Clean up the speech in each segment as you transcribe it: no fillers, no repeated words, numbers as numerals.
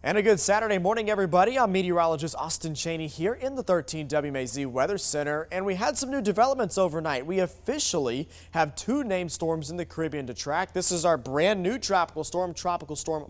And a good Saturday morning, everybody. I'm meteorologist Austin Cheney here in the 13 WMAZ Weather Center, and we had some new developments overnight. We officially have two named storms in the Caribbean to track. This is our brand new tropical storm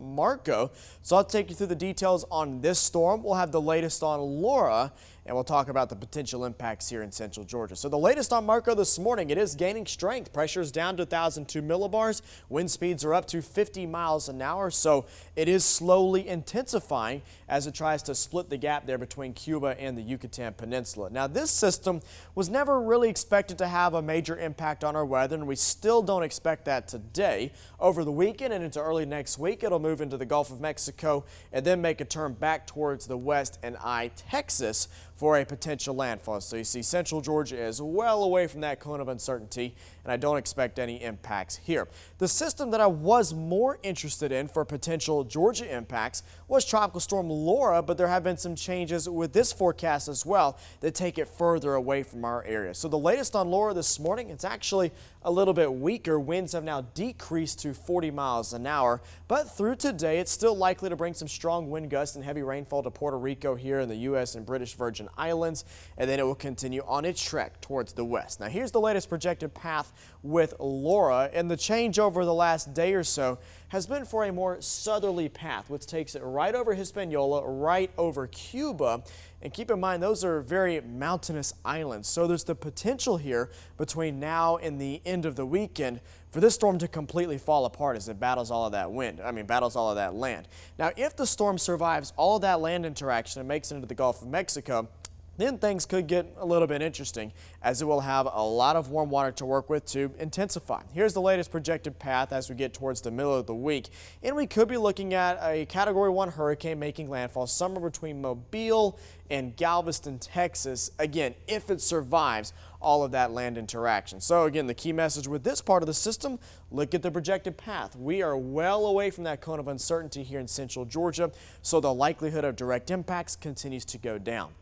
Marco. So I'll take you through the details on this storm. We'll have the latest on Laura, and we'll talk about the potential impacts here in central Georgia. So the latest on Marco this morning, it is gaining strength. Pressure is down to 1,002 millibars. Wind speeds are up to 50 miles an hour. So it is slowly intensifying as it tries to split the gap there between Cuba and the Yucatan Peninsula. Now, this system was never really expected to have a major impact on our weather, and we still don't expect that today. Over the weekend and into early next week, it'll move into the Gulf of Mexico and then make a turn back towards the west and Texas for a potential landfall. So you see central Georgia is well away from that cone of uncertainty, and I don't expect any impacts here. The system that I was more interested in for potential Georgia impacts was Tropical Storm Laura, but there have been some changes with this forecast as well that take it further away from our area. So the latest on Laura this morning, it's actually a little bit weaker. Winds have now decreased to 40 miles an hour, but through today, it's still likely to bring some strong wind gusts and heavy rainfall to Puerto Rico here in the U.S. and British Virgin Islands, and then it will continue on its trek towards the west. Now, here's the latest projected path with Laura, and the change over the last day or so has been for a more southerly path, which takes it right over Hispaniola, right over Cuba. And keep in mind, those are very mountainous islands. So there's the potential here between now and the end of the weekend for this storm to completely fall apart as it battles all of that battles all of that land. Now, if the storm survives all of that land interaction and makes it into the Gulf of Mexico, then things could get a little bit interesting as it will have a lot of warm water to work with to intensify. Here's the latest projected path as we get towards the middle of the week. And we could be looking at a Category 1 hurricane making landfall somewhere between Mobile and Galveston, Texas, again, if it survives all of that land interaction. So again, the key message with this part of the system, look at the projected path. We are well away from that cone of uncertainty here in central Georgia, so the likelihood of direct impacts continues to go down.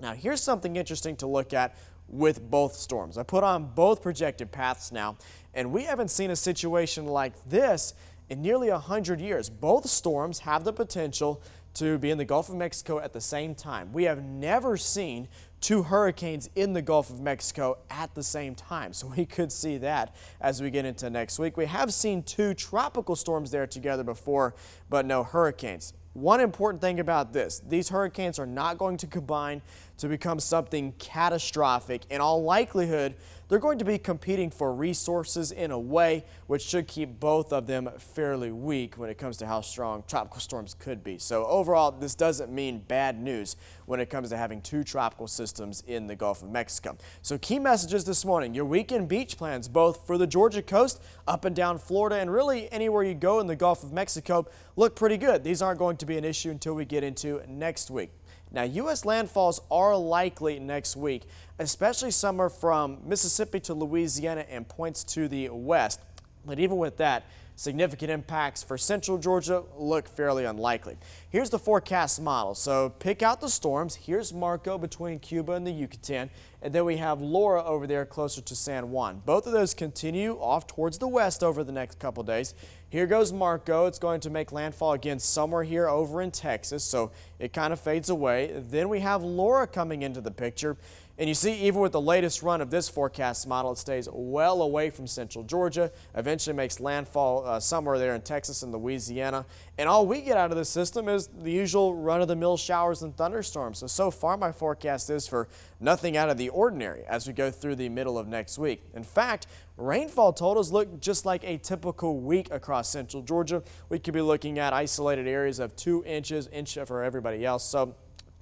Now, here's something interesting to look at with both storms. I put on both projected paths now, and we haven't seen a situation like this in nearly 100 years. Both storms have the potential to be in the Gulf of Mexico at the same time. We have never seen two hurricanes in the Gulf of Mexico at the same time, so we could see that as we get into next week. We have seen two tropical storms there together before, but no hurricanes. One important thing about this, these hurricanes are not going to combine to become something catastrophic. In all likelihood, they're going to be competing for resources in a way which should keep both of them fairly weak when it comes to how strong tropical storms could be. So overall, this doesn't mean bad news when it comes to having two tropical systems in the Gulf of Mexico. So key messages this morning, your weekend beach plans, both for the Georgia coast, up and down Florida, and really anywhere you go in the Gulf of Mexico, look pretty good. These aren't going to be an issue until we get into next week. Now, U.S. landfalls are likely next week, especially somewhere from Mississippi to Louisiana and points to the west. But even with that, significant impacts for central Georgia look fairly unlikely. Here's the forecast model. So pick out the storms. Here's Marco between Cuba and the Yucatan, and then we have Laura over there closer to San Juan. Both of those continue off towards the west over the next couple days. Here goes Marco. It's going to make landfall again somewhere here over in Texas, so it kind of fades away. Then we have Laura coming into the picture. And you see, even with the latest run of this forecast model, it stays well away from central Georgia, eventually makes landfall somewhere there in Texas and Louisiana. And all we get out of the system is the usual run-of-the-mill showers and thunderstorms. So far, my forecast is for nothing out of the ordinary as we go through the middle of next week. In fact, rainfall totals look just like a typical week across central Georgia. We could be looking at isolated areas of 2 inches, inch for everybody else. So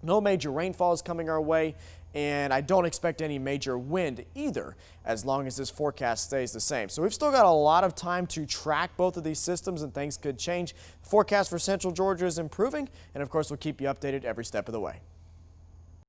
no major rainfall is coming our way, and I don't expect any major wind either as long as this forecast stays the same. So we've still got a lot of time to track both of these systems, and things could change. The forecast for central Georgia is improving, and of course we'll keep you updated every step of the way.